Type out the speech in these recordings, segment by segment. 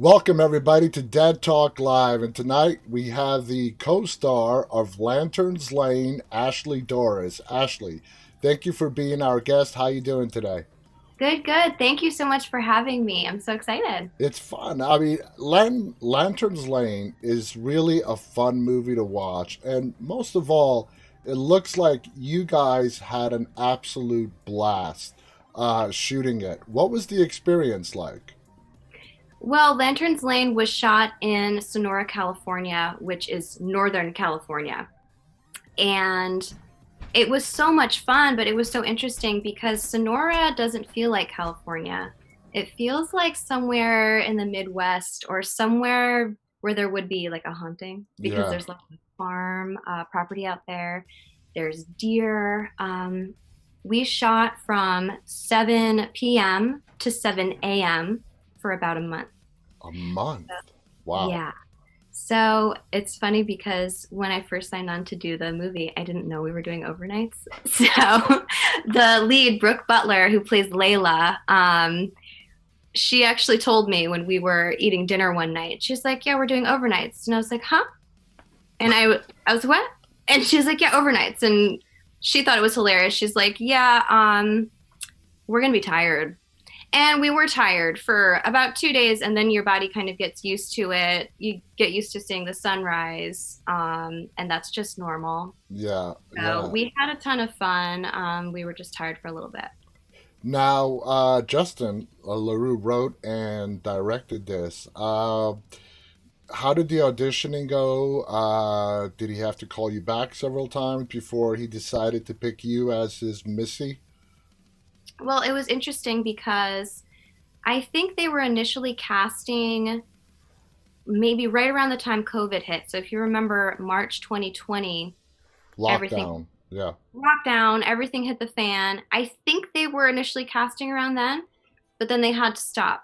Welcome, everybody, to Dead Talk Live. And tonight we have the co star of Lanterns Lane, Ashley Doris. Ashley, thank you for being our guest. How you doing today? Good, good. Thank you so much for having me. I'm so excited. It's fun. I mean, Lanterns Lane is really a fun movie to watch. And most of all, it looks like you guys had an absolute blast shooting it. What was the experience like? Well, Lanterns Lane was shot in Sonora, California, which is Northern California. And it was so much fun, but it was so interesting because Sonora doesn't feel like California. It feels like somewhere in the Midwest or somewhere where there would be like a haunting because Yeah. there's like a farm property out there. There's deer. We shot from 7 p.m. to 7 a.m. for about a month. A month. Wow. Yeah. So it's funny because when I first signed on to do the movie, I didn't know we were doing overnights. So the lead, Brooke Butler, who plays Layla, she actually told me when we were eating dinner one night, she's like, "Yeah, we're doing overnights." And I was like, "Huh?" And I was, "What?" And she's like, "Yeah, overnights." And she thought it was hilarious. She's like, "Yeah, we're going to be tired." And we were tired for about 2 days, and then your body kind of gets used to it. You get used to seeing the sunrise, and that's just normal. Yeah. So Yeah. we had a ton of fun. We were just tired for a little bit. Now, Justin LaRue wrote and directed this. How did the auditioning go? Did he have to call you back several times before he decided to pick you as his Missy? Well, it was interesting because I think they were initially casting maybe right around the time COVID hit. So if you remember March 2020, everything Lockdown. Yeah. lockdown, everything hit the fan. I think they were initially casting around then, but then they had to stop.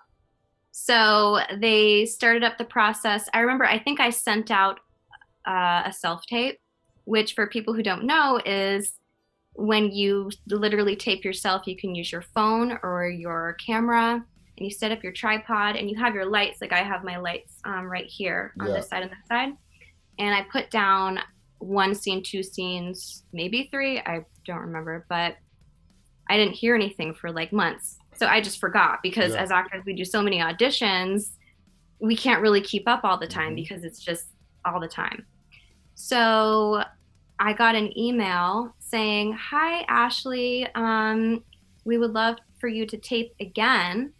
So they started up the process. I remember, I think I sent out a self tape, which for people who don't know is when you literally tape yourself, you can use your phone or your camera and you set up your tripod and you have your lights. Like I have my lights right here on Yeah. this side and that side. And I put down one scene, two scenes, maybe three. I don't remember, but I didn't hear anything for like months. So I just forgot because Yeah. as actors, we do so many auditions, we can't really keep up all the time Hmm. because it's just all the time. So I got an email saying, "Hi, Ashley. We would love for you to tape again,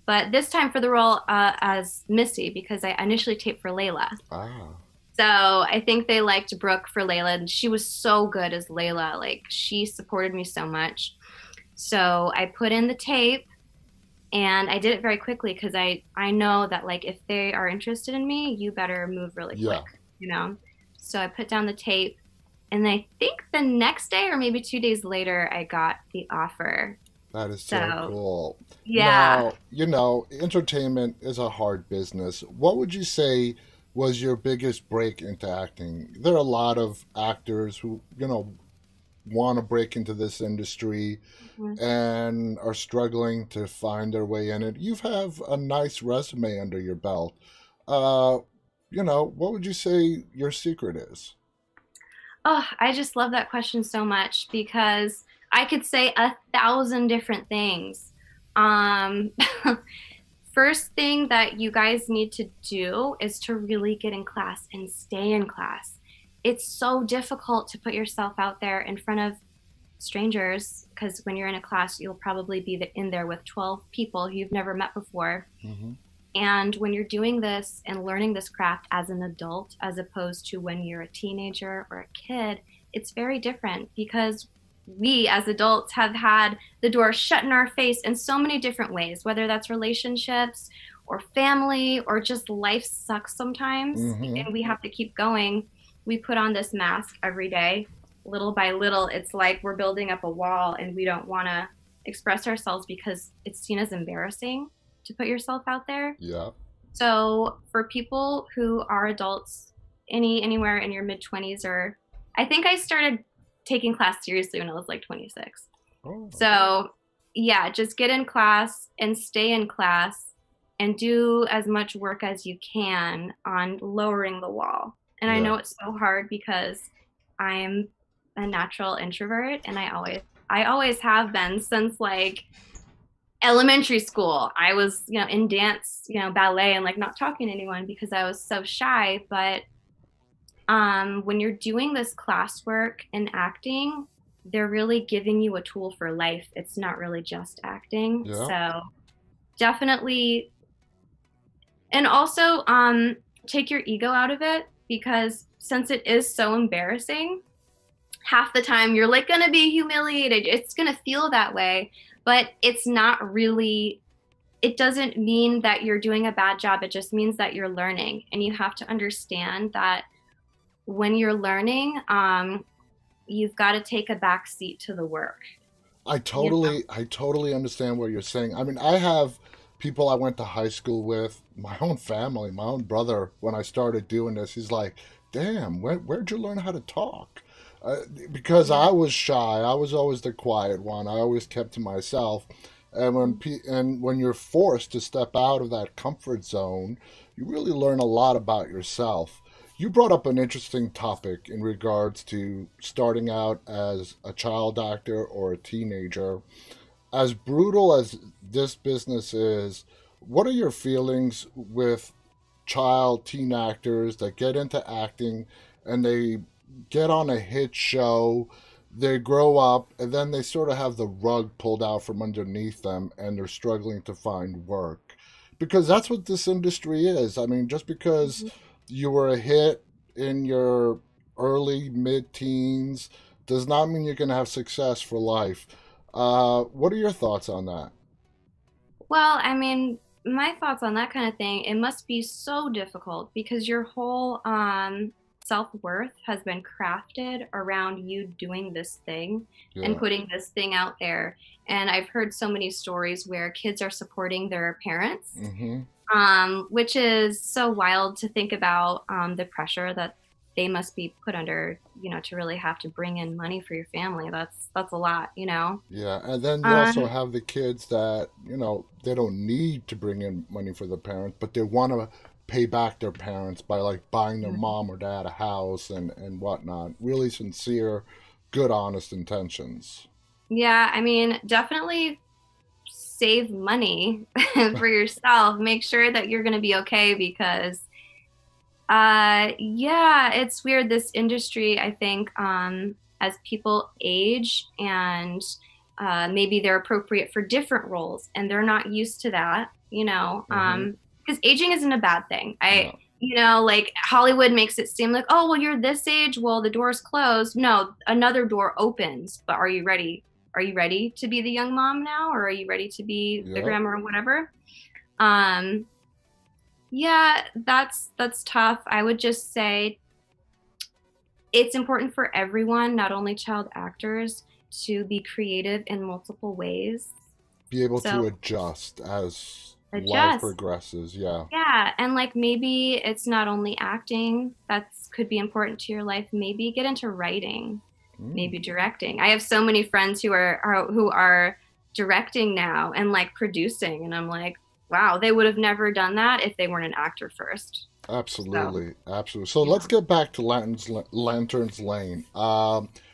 but this time for the role as Missy because I initially taped for Layla." Ah. So I think they liked Brooke for Layla, and she was so good as Layla. Like she supported me so much. So I put in the tape, and I did it very quickly because I know that like if they are interested in me, you better move really quick, Yeah. you know. So I put down the tape, and I think the next day or maybe 2 days later, I got the offer. That is so So cool. yeah. Now, entertainment is a hard business. What would you say was your biggest break into acting? There are a lot of actors who, want to break into this industry Mhm. and are struggling to find their way in it. You have a nice resume under your belt. Uh, what would you say your secret is? Oh, I just love that question so much because I could say 1,000 different things. Um, First thing that you guys need to do is to really get in class and stay in class. It's so difficult to put yourself out there in front of strangers because when you're in a class, you'll probably be in there with 12 people who you've never met before. Hmm. And when you're doing this and learning this craft as an adult, as opposed to when you're a teenager or a kid, it's very different because we as adults have had the door shut in our face in so many different ways, whether that's relationships or family or just life sucks sometimes Hmm. and we have to keep going. We put on this mask every day. Little by little, it's like we're building up a wall and we don't want to express ourselves because it's seen as embarrassing to put yourself out there. Yeah. So for people who are adults, anywhere in your mid 20s or I think I started taking class seriously when I was like 26. Oh. So yeah, just get in class and stay in class and do as much work as you can on lowering the wall. And I Yeah. know it's so hard because I'm a natural introvert, and I always have been since like elementary school. I was, in dance, ballet, and like not talking to anyone because I was so shy. But when you're doing this classwork in acting, they're really giving you a tool for life. It's not really just acting. Yeah. So definitely, and also take your ego out of it, because since it is so embarrassing, half the time you're like going to be humiliated. It's going to feel that way, but it's not really. It doesn't mean that you're doing a bad job. It just means that you're learning, and you have to understand that when you're learning, you've got to take a back seat to the work. You know? I totally understand what you're saying. I mean, I have people I went to high school with, my own family, my own brother. When I started doing this, he's like, "Damn, where'd you learn how to talk?" Because Yeah. I was shy. I was always the quiet one. I always kept to myself. And when you're forced to step out of that comfort zone, you really learn a lot about yourself. You brought up an interesting topic in regards to starting out as a child actor or a teenager. As brutal as this business is, what are your feelings with teen actors that get into acting and they get on a hit show, they grow up, and then they sort of have the rug pulled out from underneath them and they're struggling to find work? Because that's what this industry is. I mean, just because you were a hit in your early mid teens does not mean you're going to have success for life. What are your thoughts on that? Well, I mean, my thoughts on that kind of thing, it must be so difficult because your whole self-worth has been crafted around you doing this thing and Yeah. putting this thing out there. And I've heard so many stories where kids are supporting their parents, Mm-hmm. which is so wild to think about, the pressure that they must be put under, to really have to bring in money for your family. That's a lot. Yeah, and then you also Um, have the kids that, they don't need to bring in money for their parents, but they want to pay back their parents by like buying their mom or dad a house and whatnot. Really sincere, good, honest intentions. yeah, I mean, definitely save money for yourself. Make sure that you're going to be okay because yeah, it's weird, this industry. I think as people age and maybe they're appropriate for different roles and they're not used to that, Mm-hmm. because aging isn't a bad thing. No. Like Hollywood makes it seem like, oh, well, you're this age, well, the door's closed. No, another door opens, but are you ready? Are you ready to be the young mom now, or are you ready to be the Yep. grandma or whatever? um yeah, that's tough. I would just say it's important for everyone, not only child actors, to be creative in multiple ways. Be able So to adjust as life adjust. progresses. Yeah. Yeah, and like maybe it's not only acting that's could be important to your life. Maybe get into writing, Mm. maybe directing. I have so many friends who are directing now and like producing, and I'm like, wow, they would have never done that if they weren't an actor first. So Absolutely, absolutely. So let's yeah. get back to Lanterns Lane.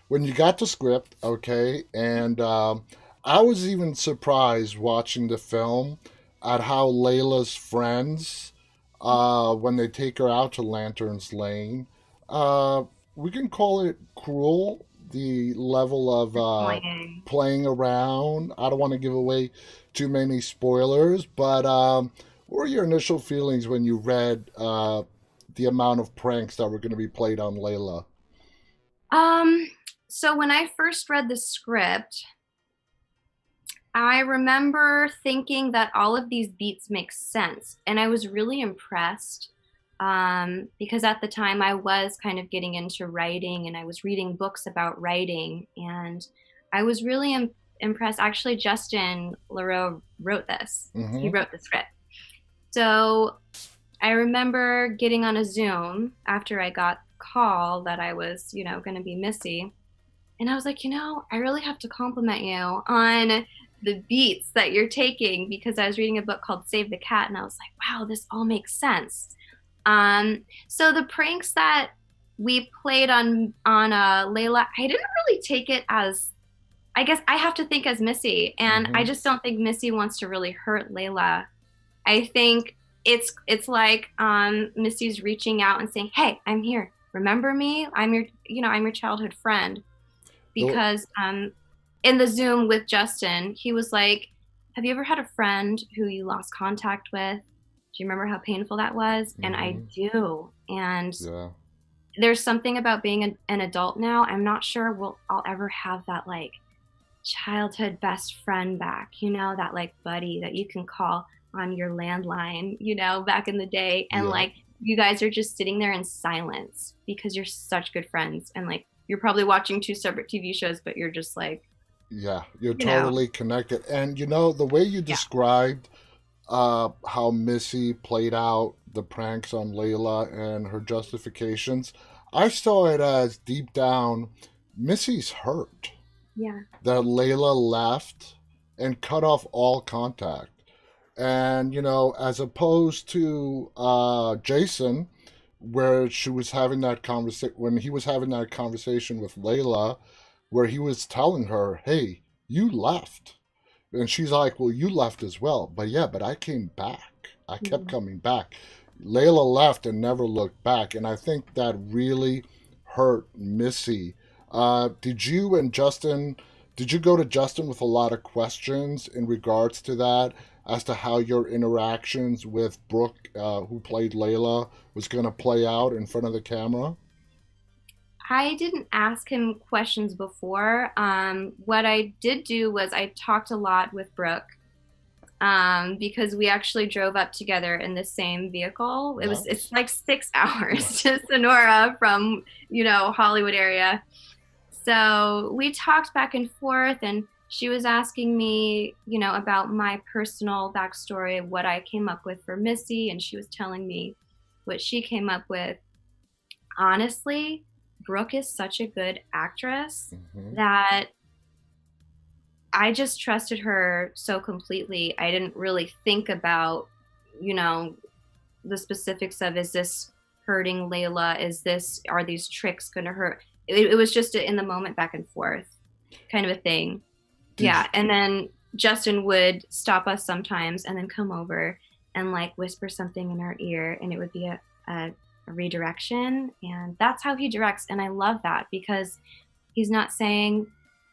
When you got the script, okay, and I was even surprised watching the film at how Layla's friends, when they take her out to Lanterns Lane, uh, we can call it cruel. The level of Annoying. playing around. I don't want to give away too many spoilers, but what were your initial feelings when you read the amount of pranks that were going to be played on Layla? Um, so when I first read the script, I remember thinking that all of these beats make sense, and I was really impressed, because at the time I was kind of getting into writing and I was reading books about writing, and I was really impressed. Actually, Justin LaRoe wrote this. He Mm-hmm. wrote the script. So I remember getting on a Zoom after I got the call that I was, going to be Missy. And I was like, I really have to compliment you on the beats that you're taking, because I was reading a book called Save the Cat and I was like, wow, this all makes sense. So the pranks that we played on Layla, I didn't really take it as, I guess I have to think as Missy, and I Hmm. just don't think Missy wants to really hurt Layla. I think it's like Missy's reaching out and saying, "Hey, I'm here. Remember me? I'm your childhood friend." The, Because in the Zoom with Justin, he was like, "Have you ever had a friend who you lost contact with? Do you remember how painful that was?" And I hmm. do. And Yeah. there's something about being an adult now. I'm not sure I'll ever have that like childhood best friend back, that like buddy that you can call on your landline, back in the day. And Yeah. like you guys are just sitting there in silence because you're such good friends. And like you're probably watching two separate TV shows, but you're just like, Yeah. You're you know, totally connected. And the way you yeah. described how Missy played out the pranks on Layla and her justifications, I saw it as deep down, Missy's hurt Yeah. that Layla left and cut off all contact. And, as opposed to Jason, where she was having that conversation, when he was having that conversation with Layla, where he was telling her, hey, you left. And she's like, well, you left as well. But yeah, but I came back. I kept Mhm. coming back. Layla left and never looked back. And I think that really hurt Missy. Did you go to Justin with a lot of questions in regards to that, as to how your interactions with Brooke, who played Layla, was going to play out in front of the camera? I didn't ask him questions before. What I did do was I talked a lot with Brooke, because we actually drove up together in the same vehicle. It's Nice. like 6 hours to Sonora from Hollywood area. So we talked back and forth, and she was asking me, about my personal backstory, what I came up with for Missy, and she was telling me what she came up with. Honestly, Brooke is such a good actress Hmm. that I just trusted her so completely. I didn't really think about, you know, the specifics of, is this hurting Layla? Are these tricks going to hurt? It was just in the moment back and forth kind of a thing. Did Yeah. you, And then Justin would stop us sometimes and then come over and like whisper something in our ear, and it would be a redirection. And that's how he directs. And I love that because he's not saying,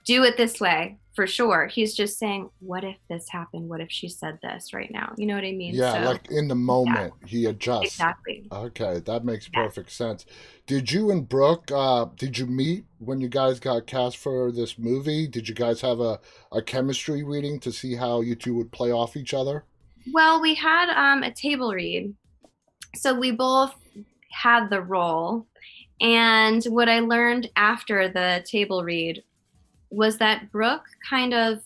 do it this way for sure. He's just saying, what if this happened? What if she said this right now? You know what I mean? yeah, So, like in the yeah, moment, he adjusts. exactly. Okay, that makes Yeah. perfect sense. Did you and Brooke, did you meet when you guys got cast for this movie? Did you guys have a chemistry reading to see how you two would play off each other? Well, we had a table read. So we both had the role. And what I learned after the table read was that Brooke kind of,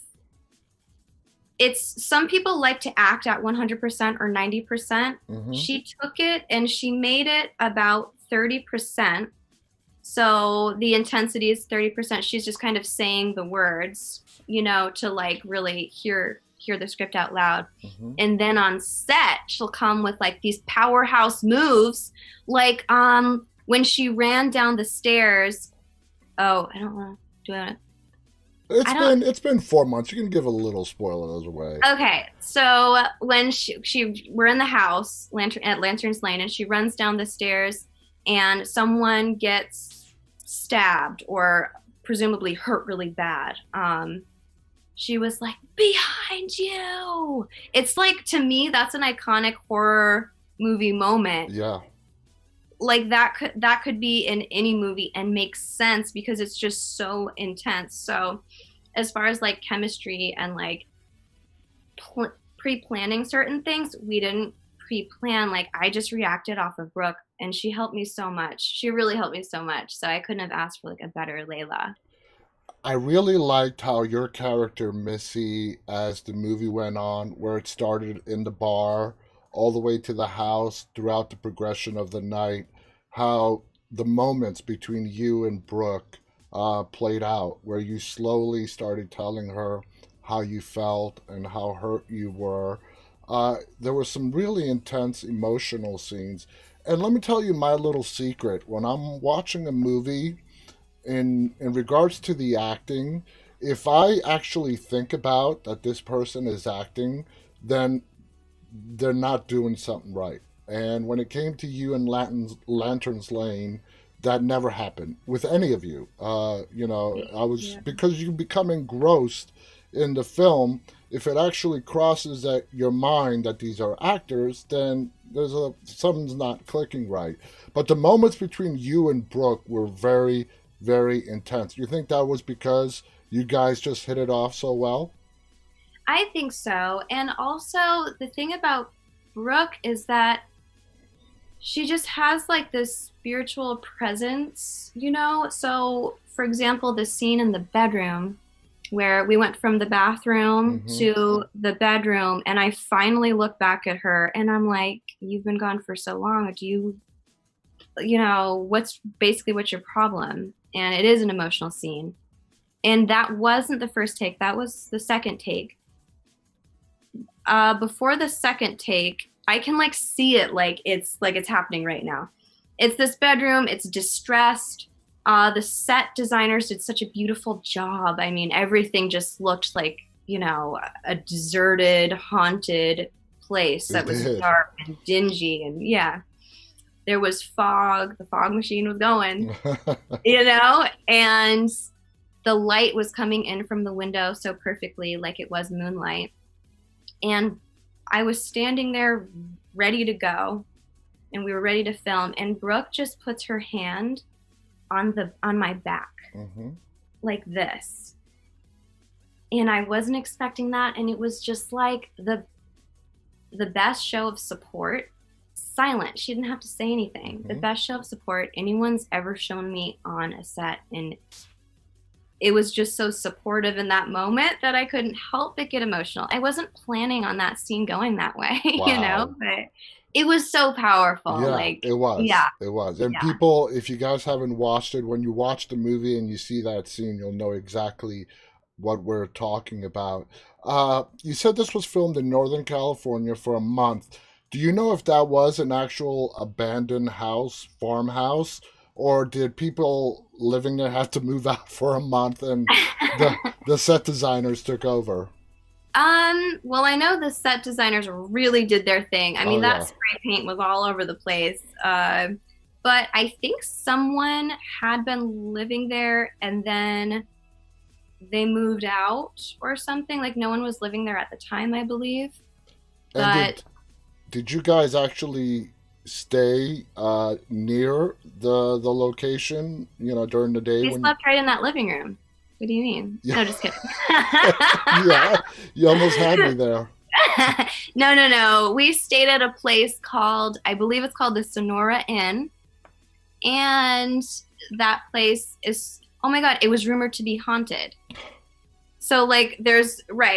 it's some people like to act at 100% or 90%. Mm-hmm. She took it and she made it about 30%. So the intensity is 30%. She's just kind of saying the words, to like really hear the script out loud. Mm-hmm. And then on set, she'll come with like these powerhouse moves, like when she ran down the stairs. Oh, I don't want to do it. It's I don't. been 4 months. You can give a little spoilers away. Okay, so when she we're in the house, at Lantern's Lane, and she runs down the stairs, and someone gets stabbed or presumably hurt really bad. She was like, "Behind you!" It's like, to me, that's an iconic horror movie moment. Yeah, Like that could be in any movie and make sense because it's just so intense. So, as far as like chemistry and like pre-planning certain things, we didn't pre-plan. Like I just reacted off of Brooke, and she helped me so much. She really helped me so much. So I couldn't have asked for like a better Layla. I really liked how your character Missy, as the movie went on, where it started in the bar all the way to the house throughout the progression of the night, how the moments between you and Brooke played out, where you slowly started telling her how you felt and how hurt you were. There were some really intense emotional scenes. And let me tell you my little secret. When I'm watching a movie, in regards to the acting, if I actually think about that this person is acting, then they're not doing something right. And when it came to you and Lantern's Lane, that never happened with any of you. I was Yeah. because you become engrossed in the film. If it actually crosses that your mind that these are actors, then something's not clicking right. But the moments between you and Brooke were very, very intense. You think that was because you guys just hit it off so well? I think so. And also, the thing about Brooke is that she just has like this spiritual presence, you know? So, for example, the scene in the bedroom where we went from the bathroom Mm-hmm. to the bedroom, and I finally look back at her and I'm like, you've been gone for so long. Do you, what's your problem? And it is an emotional scene. And that wasn't the first take, that was the second take. Before the second take, I can like see it like it's happening right now. It's this bedroom, it's distressed. The set designers did such a beautiful job. I mean, everything just looked like, a deserted, haunted place They that was did. dark and dingy. And yeah, there was fog. The fog machine was going, and the light was coming in from the window so perfectly, like it was moonlight. And I was standing there ready to go, and we were ready to film, and Brooke just puts her hand on my back Mm-hmm. like this. And I wasn't expecting that, and it was just like the best show of support. Silent. She didn't have to say anything. The Mm-hmm. best show of support anyone's ever shown me on a set. And it was just so supportive in that moment that I couldn't help but get emotional. I wasn't planning on that scene going that way, Wow. but it was so powerful. Yeah, Like, it was. yeah, It was. And yeah. people, if you guys haven't watched it, when you watch the movie and you see that scene, you'll know exactly what we're talking about. You said this was filmed in Northern California for a month. Do you know if that was an actual abandoned house, farmhouse, or did people living there have to move out for a month and the the set designers took over? Well, I know the set designers really did their thing. I Oh mean, that yeah. spray paint was all over the place. But I think someone had been living there and then they moved out or something. Like no one was living there at the time, I believe. And But did you guys actually stay near the location? During the day they when you, slept right in that living room. What do you mean? yeah, No, just kidding. yeah, you almost had me there. No, no, no. We stayed at a place called, I believe it's called the Sonora Inn. And that place is, oh my God, it was rumored to be haunted. So, like,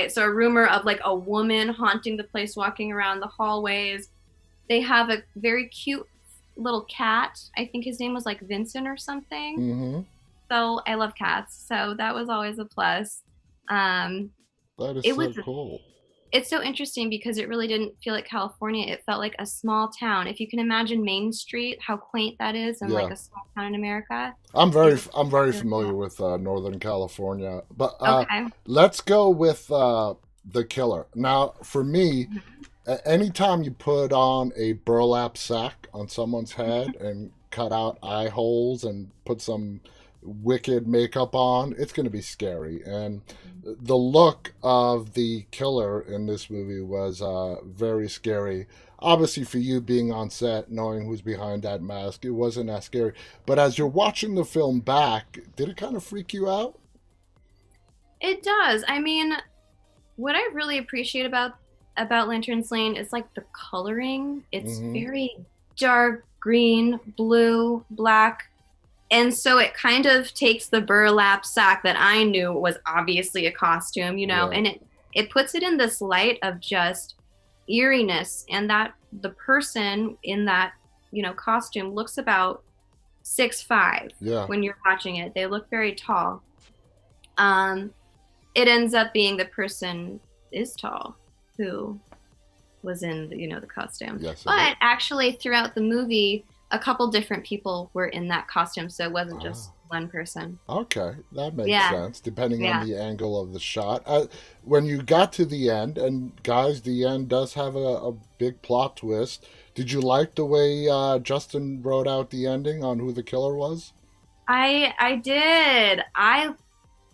so a rumor of like a woman haunting the place, walking around the hallways. They have a very cute little cat. I think his name was like Vincent or something. Hmm. So I love cats. So that was always a plus. Um, That is it so was cool. it's so interesting because it really didn't feel like California. It felt like a small town. If you can imagine Main Street, how quaint that is, and like Yeah, a small town in America, I'm it very was I'm very exactly like familiar with Northern California, but that. Okay. let's go with the killer. Now, for me, anytime you put on a burlap sack on someone's head and cut out eye holes and put some wicked makeup on, it's going to be scary. And the look of the killer in this movie was very scary. Obviously, for you being on set, knowing who's behind that mask, it wasn't that scary. But as you're watching the film back, did it kind of freak you out? It does. I mean, what I really appreciate about Lantern's Lane is like the coloring. It's Mm-hmm. very dark green, blue, black. And so it kind of takes the burlap sack that I knew was obviously a costume, Yeah. and it puts it in this light of just eeriness, and that the person in that, costume looks about 6'5" Yeah. when you're watching it. They look very tall. Um it ends up being the person is tall who was in the costume. Yes, it is. But actually, throughout the movie, a couple different people were in that costume, so it wasn't just Ah. one person. Okay, that makes Yeah, sense, depending on yeah. the angle of the shot. When you got to the end, and guys, the end does have a big plot twist. Did you like the way Justin wrote out the ending on who the killer was? I did.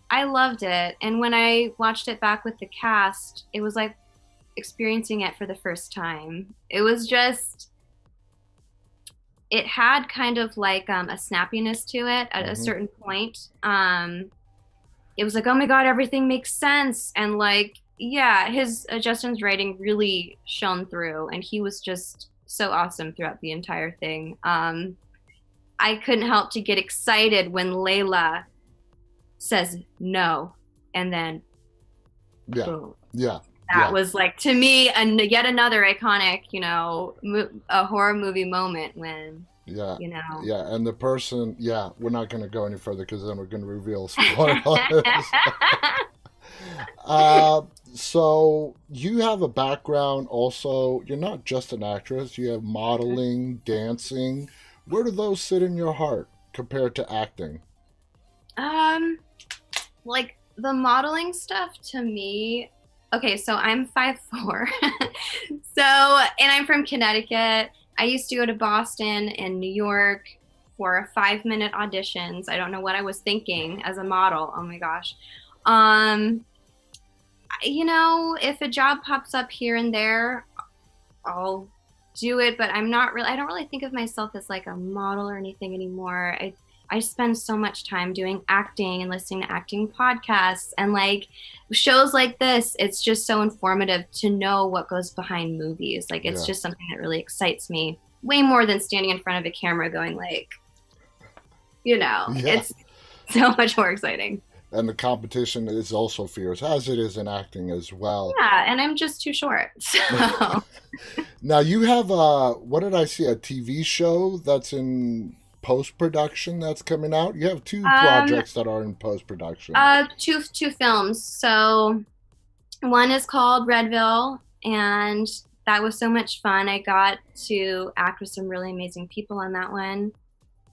I loved it, and when I watched it back with the cast, it was like experiencing it for the first time. It was just it had kind of like a snappiness to it at a Hmm. certain point. It was like, oh my god, everything makes sense, and like, yeah, his Justin's writing really shone through, and he was just so awesome throughout the entire thing. I couldn't help to get excited when Layla says no, and then Yeah, boom. yeah, That yeah, was like to me, and yet another iconic, a horror movie moment when yeah, you know. yeah. And the person, yeah, we're not going to go any further because then we're going to reveal spoilers. Uh, so you have a background also. You're not just an actress. You have modeling, dancing. Where do those sit in your heart compared to acting? um, like the modeling stuff to me. Okay, so I'm 5'4". So, and I'm from Connecticut. I used to go to Boston and New York for 5-minute auditions. I don't know what I was thinking as a model. Oh my gosh. Um, if a job pops up here and there, I'll do it, but I don't really think of myself as like a model or anything anymore. I spend so much time doing acting and listening to acting podcasts and like shows like this. It's just so informative to know what goes behind movies. Like it's Yeah, just something that really excites me way more than standing in front of a camera going like, yeah. it's so much more exciting. And the competition is also fierce, as it is in acting as well. Yeah, and I'm just too short. So Now you have what did I see? A TV show that's in post production that's coming out. You have two um projects that are in post production. two films. So one is called Redville, and that was so much fun. I got to act with some really amazing people on that one.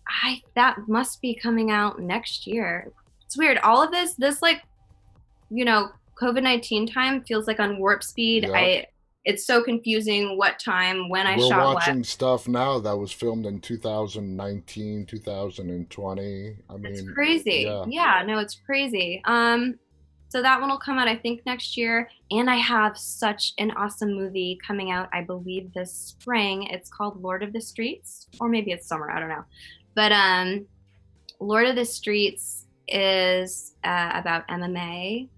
I That must be coming out next year. It's weird. All of this like, you know, COVID-19 time feels like on warp speed. Yep. I It's so confusing what time, when I We're shot what. watching stuff now that was filmed in 2019, 2020. I It's mean, crazy. yeah. Yeah, no, it's crazy. So that one will come out, I think, next year. And I have such an awesome movie coming out, I believe, this spring. It's called Lord of the Streets, or maybe it's summer. I don't know. But Lord of the Streets is about MMA,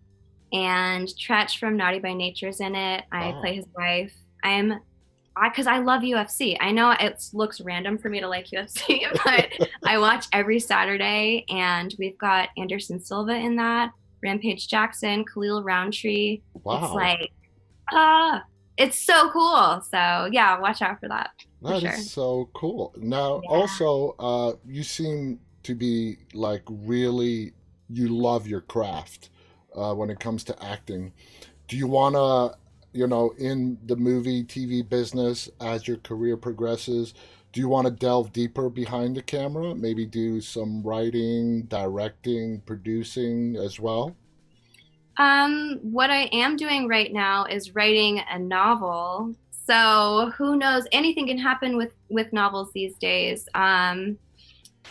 and Tretch from Naughty by Nature's in it. I Oh, play his wife. Because I love UFC. I know it looks random for me to like UFC, but I watch every Saturday, and we've got Anderson Silva in that, Rampage Jackson, Khalil Roundtree. It's wow. like, ah, it's so cool. So yeah, watch out for that for That sure. is so cool. Now, Yeah. also, you seem to be like really, you love your craft when it comes to acting. Do you want to, in the movie, TV business, as your career progresses, do you want to delve deeper behind the camera? Maybe do some writing, directing, producing as well? What I am doing right now is writing a novel. So who knows? Anything can happen with novels these days.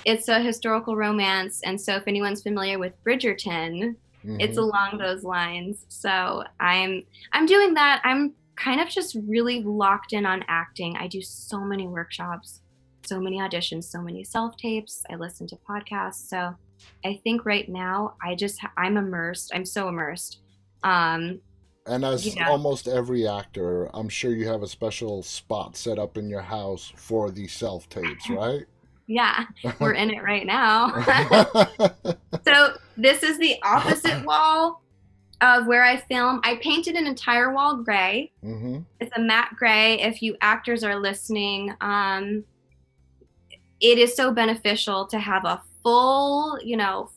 It's a historical romance, and so if anyone's familiar with Bridgerton, it's Hmm. along those lines. So I'm doing that. I'm kind of just really locked in on acting. I do so many workshops, so many auditions, so many self tapes. I listen to podcasts. So I think right now I'm immersed. I'm so immersed. Um, And as yeah, almost every actor, I'm sure you have a special spot set up in your house for these self tapes, right? yeah, we're in it right now. So this is the opposite wall of where I film. I painted an entire wall gray. Hmm. It's a matte gray. If you actors are listening, it is so beneficial to have a full,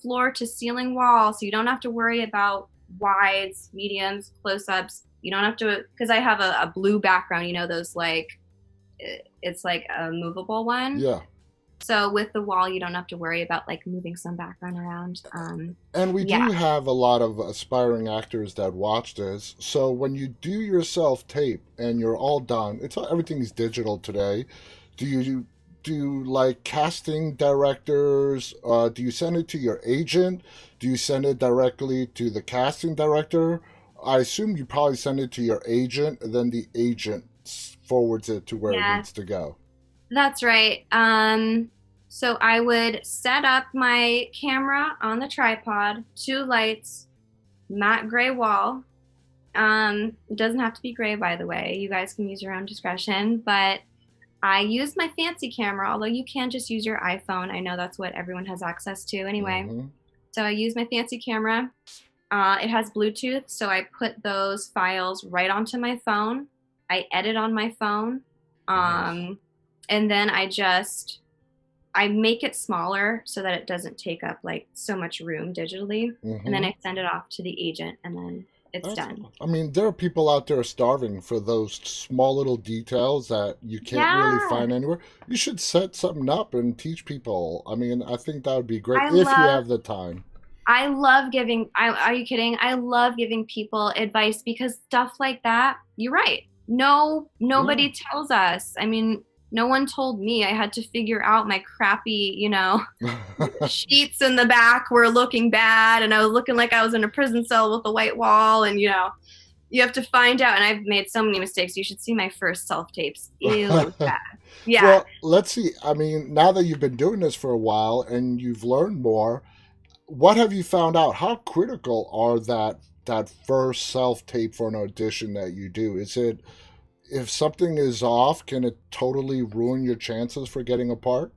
floor to ceiling wall, so you don't have to worry about wides, mediums, close-ups. You don't have to, because I have a blue background, those like, it's like a movable one. Yeah. So with the wall, you don't have to worry about like moving some background around. And we Yeah, do have a lot of aspiring actors that watch this. So when you do your self tape and you're all done, everything's digital today. Do you do like casting directors? Do you send it to your agent? Do you send it directly to the casting director? I assume you probably send it to your agent, and then the agent forwards it to where it yeah, needs to go. that's right. So I would set up my camera on the tripod, two lights, matte gray wall. It doesn't have to be gray, by the way. You guys can use your own discretion, but I use my fancy camera, although you can just use your iPhone. I know that's what everyone has access to anyway. Mm-hmm. So I use my fancy camera. It has Bluetooth, so I put those files right onto my phone. I edit on my phone. Nice. And then I make it smaller so that it doesn't take up like so much room digitally. And then Mm-hmm. I send it off to the agent and then it's That's, done. I mean, there are people out there starving for those small little details that you can't really Yeah. find anywhere. You should set something up and teach people. I mean, I think that would be great I if you love have the time. I love giving are you kidding? I love giving people advice because stuff like that, you're right. No, Yeah. nobody tells us. I mean, no one told me I had to figure out my crappy, sheets in the back were looking bad and I was looking like I was in a prison cell with a white wall and you have to find out and I've made so many mistakes. You should see my first self tapes. Ew, it was bad. Yeah. Well, let's see. I mean, now that you've been doing this for a while and you've learned more, what have you found out? How critical are that first self tape for an audition that you do? Is it, if something is off, can it totally ruin your chances for getting a part?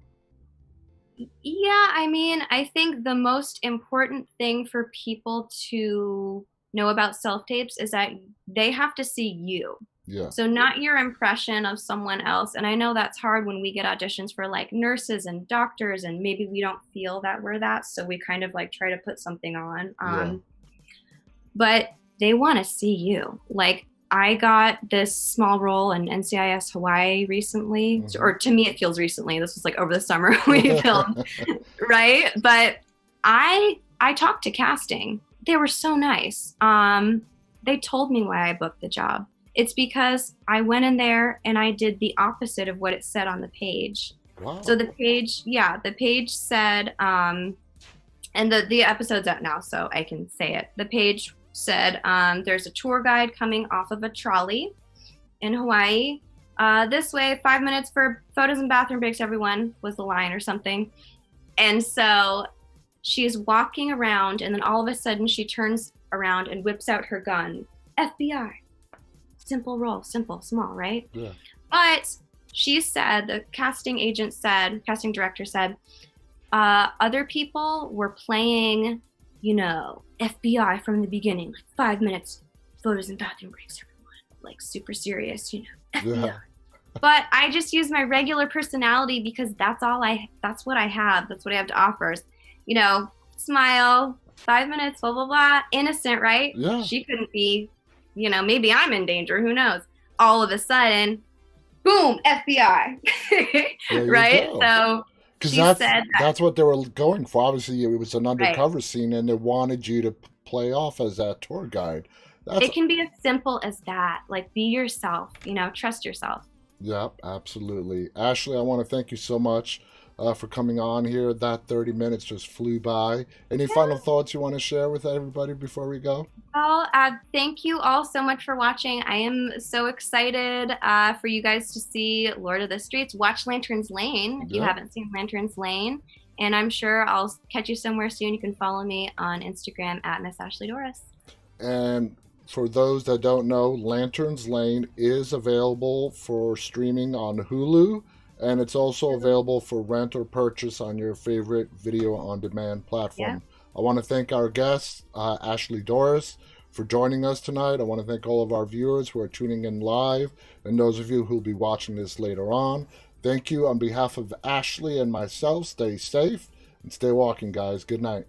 Yeah, I mean, I think the most important thing for people to know about self tapes is that they have to see you. Yeah. So, not your impression of someone else. And I know that's hard when we get auditions for like nurses and doctors, and maybe we don't feel that we're that. So, we kind of like try to put something on. Yeah. But they want to see you. Like, I got this small role in NCIS Hawaii recently, Hmm. or to me, it feels recently. This was like over the summer we filmed, right? But I talked to casting. They were so nice. They told me why I booked the job. It's because I went in there and I did the opposite of what it said on the page. So Wow. the page said, and the episode's out now, so I can say it. The page said, there's a tour guide coming off of a trolley in Hawaii. This way, 5 minutes for photos and bathroom breaks, everyone, was the line or something. And so she's walking around, and then all of a sudden she turns around and whips out her gun. FBI. Simple role, simple, small, right? Yeah. But she said, the casting director said, other people were playing, FBI from the beginning, like 5 minutes, photos and bathroom breaks, everyone, like super serious, FBI. Yeah. But I just use my regular personality because that's what I have. That's what I have to offer. Smile, 5 minutes, blah, blah, blah. Innocent, right? Yeah. She couldn't be, maybe I'm in danger. Who knows? All of a sudden, boom, FBI. There you Right? go. So Because she said that, that's what they were going for. Obviously, it was an right. undercover scene, and they wanted you to play off as that tour guide. That's It can be as simple as that. Like, be yourself, trust yourself. Yep, absolutely. Ashley, I want to thank you so much for coming on here. That 30 minutes just flew by. Any final thoughts you want to share with everybody before we go? Well, thank you all so much for watching. I am so excited for you guys to see Lord of the Streets. Watch Lanterns Lane if you Yep. haven't seen Lanterns Lane. And I'm sure I'll catch you somewhere soon. You can follow me on Instagram at Miss Ashley Doris. And for those that don't know, Lanterns Lane is available for streaming on Hulu, and it's also available for rent or purchase on your favorite video on demand Yeah. platform. I want to thank our guest, Ashley Doris, for joining us tonight. I want to thank all of our viewers who are tuning in live, and those of you who will be watching this later on. Thank you on behalf of Ashley and myself. Stay safe and stay walking, guys. Good night.